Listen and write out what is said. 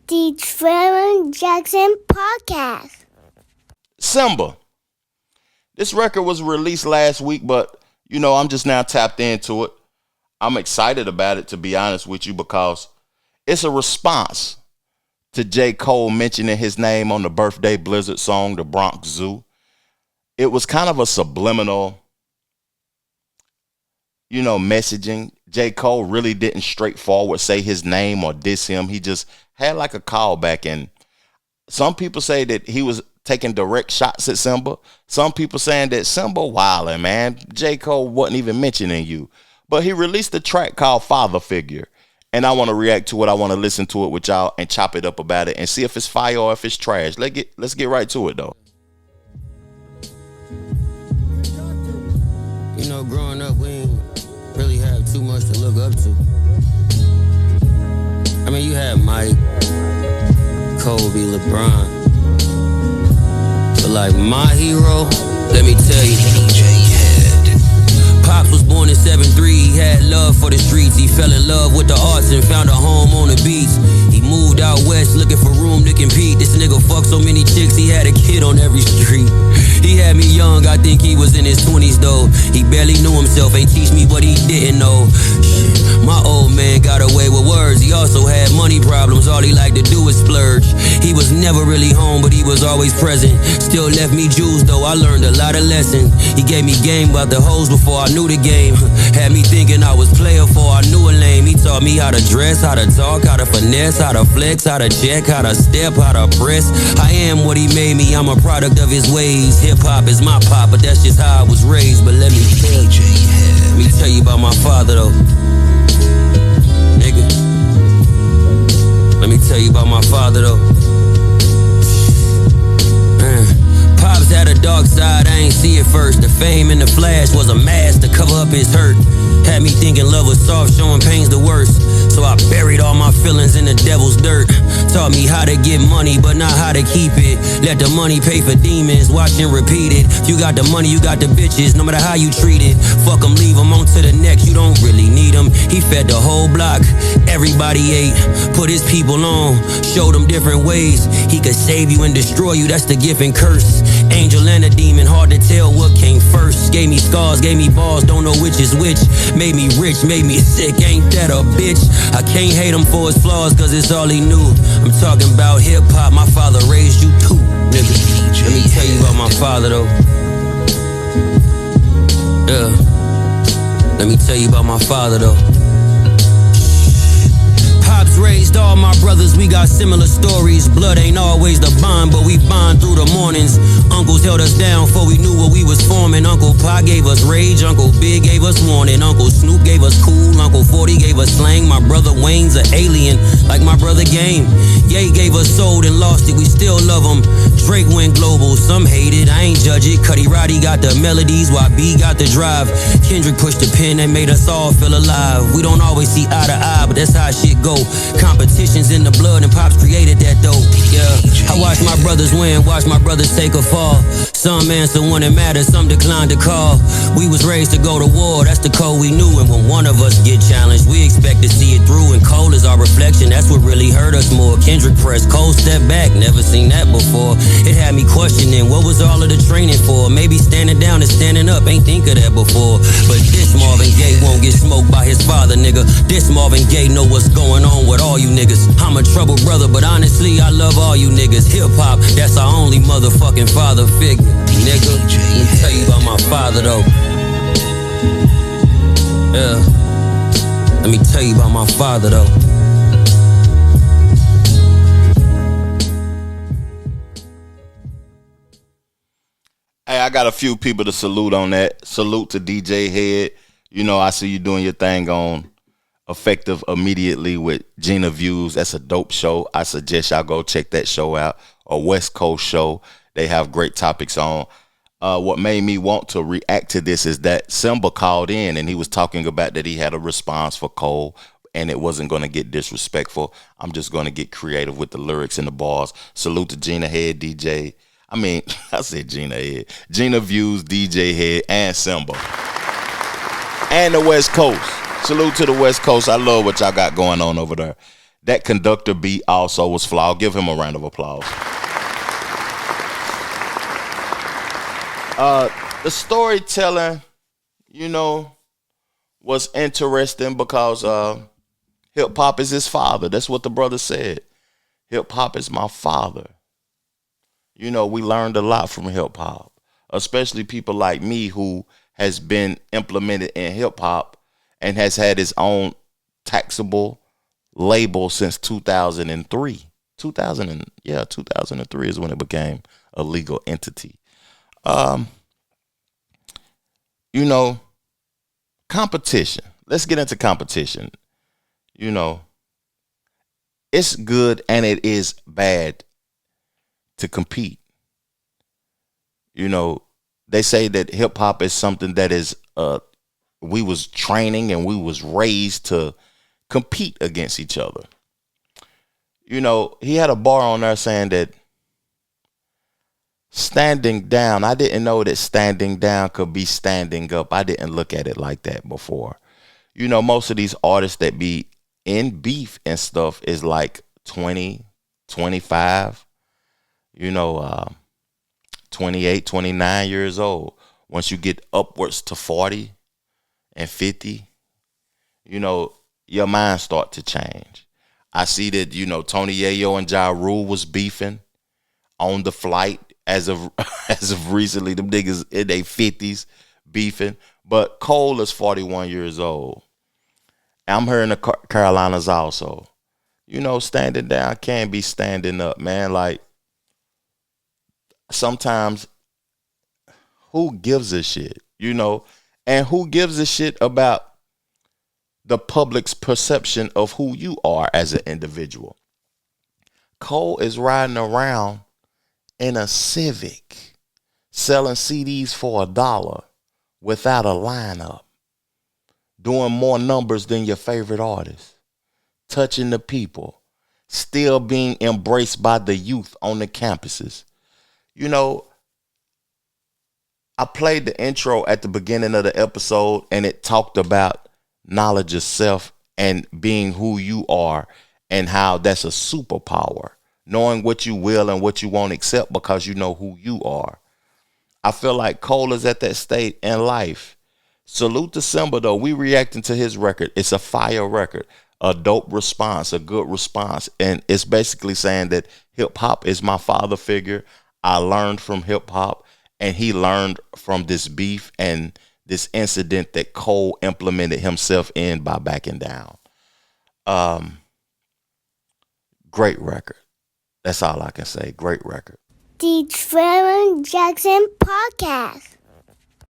the Trevor Jackson Podcast. Symba. This record was released last week, but, I'm just now tapped into it. I'm excited about it, to be honest with you, because it's a response to J. Cole mentioning his name on the Birthday Blizzard song, The Bronx Zoo. It was kind of a subliminal, messaging. J. Cole really didn't straightforward say his name or diss him. He just had like a callback. And some people say that he was taking direct shots at Symba. Some people saying that Symba wildin', man. J. Cole wasn't even mentioning you. But he released a track called Father Figure. And I want to react to it. I want to listen to it with y'all and chop it up about it and see if it's fire or if it's trash. Let's get right to it, though. Growing up, we ain't really have too much to look up to. I mean, you had Mike, Kobe, LeBron. But like my hero, let me tell you, Pops was born in 7'3", he had love for the streets. He fell in love with the arts and found a home on the beach. He moved out west looking for room to compete. This nigga fucked so many chicks, he had a kid on every street. He had me young, I think he was in his 20s though. He barely knew himself, ain't teach me what he didn't know. My old man got away with words. He also had money problems, all he liked to do was splurge. He was never really home, but he was always present. Still left me Jews though, I learned a lot of lessons. He gave me game about the hoes before I knew the game. Had me thinking I was player before I knew a name. He taught me how to dress, how to talk, how to finesse, how to flex, how to check, how to step, how to press. I am what he made me, I'm a product of his ways. Hip-hop is my pop, but that's just how I was raised. But let me tell you about my father though. Nigga, let me tell you about my father though. Pops had a dark side, I ain't see it first. The fame and the flash was a mask to cover up his hurt. Had me thinking love was soft, showing pain's the worst. So I buried all my feelings in the devil's dirt. Taught me how to get money, but not how to keep it. Let the money pay for demons, watch and repeat it. If you got the money, you got the bitches, no matter how you treat it. Fuck them, leave them on to the next, you don't really need them. He fed the whole block, everybody ate. Put his people on, showed them different ways. He could save you and destroy you, that's the gift and curse. Angel and a demon, hard to tell what came first. Gave me scars, gave me balls, don't know which is which. Made me rich, made me sick, ain't that a bitch? I can't hate him for his flaws, cause it's all he knew. I'm talking about hip-hop, my father raised you too, nigga. Let me tell you about my father though. Yeah. Let me tell you about my father though. Pops raised all my brothers, we got similar stories. Blood ain't always the bond, but we bond through the mornings. Uncles held us down before we knew what we was forming. Uncle Pa gave us rage, Uncle Big gave us warning. Uncle Snoop gave us cool, Uncle 40 gave us slang. My brother Wayne's an alien, like my brother Game. Ye gave us soul and lost it, we still love him. Drake went global, some hate it, I ain't judge it. Cuddy Roddy got the melodies, while B got the drive. Kendrick pushed the pen and made us all feel alive. We don't always see eye to eye, but that's how shit go. Competition's in the blood and Pops created that though. Yeah, I watched my brothers win, watched my brothers take a fall. Some answer when it matters, some declined to call. We was raised to go to war, that's the code we knew. And when one of us get challenged, we expect to see it through. And Cole is our reflection, that's what really hurt us more. Kendrick pressed, Cole stepped back, never seen that before. It had me questioning, what was all of the training for? Maybe standing down and standing up, ain't think of that before. But this Marvin Gaye won't get smoked by his father, nigga. This Marvin Gaye know what's going on with all you niggas. I'm a troubled brother, but honestly, I love all you niggas. Hip-hop, that's our only motherfucking father figure, nigga. Let me tell you about my father, though. Yeah. Let me tell you about my father, though. Hey, I got a few people to salute on that. Salute to DJ Head. I see you doing your thing on Effective Immediately with Gina Views. That's a dope show. I suggest y'all go check that show out. A West Coast show. They have great topics on. What made me want to react to this is that Symba called in and he was talking about that he had a response for Cole and it wasn't going to get disrespectful. I'm just going to get creative with the lyrics and the bars. Salute to Gina Head, DJ. I said Gina Head. Gina Views, DJ Head, and Symba. And the West Coast. Salute to the West Coast. I love what y'all got going on over there. that conductor beat also was flawed. Give him a round of applause. The storytelling, was interesting because hip hop is his father. That's what the brother said. Hip hop is my father. We learned a lot from hip hop, especially people like me who has been implemented in hip hop and has had his own taxable label since 2003. 2003 is when it became a legal entity. Competition. Let's get into competition. It's good and it is bad to compete. They say that hip hop is something that is we was training and we was raised to compete against each other. He had a bar on there saying that standing down, I didn't know that standing down could be standing up. I didn't look at it like that before. Most of these artists that be in beef and stuff is like 20, 25, 28, 29 years old. Once you get upwards to 40 and 50, your mind start to change. I see that, Tony Yayo and Ja Rule was beefing on the flight as of recently. Them niggas in their 50s beefing. But Cole is 41 years old. I'm here in the Carolinas also. Standing down can be standing up, man. Like, sometimes who gives a shit, and who gives a shit about the public's perception of who you are as an individual. Cole is riding around in a Civic selling CDs for $1 without a lineup, doing more numbers than your favorite artist, touching the people, still being embraced by the youth on the campuses. I played the intro at the beginning of the episode and it talked about knowledge of self and being who you are and how that's a superpower. Knowing what you will and what you won't accept because you know who you are. I feel like Cole is at that state in life. Salute to Symba, though. We reacting to his record. It's a fire record. A dope response, a good response. And it's basically saying that hip hop is my father figure. I learned from hip hop and he learned from this beef and this incident that Cole implemented himself in by backing down. Great record. That's all I can say. Great record. The Trevor Jackson Podcast.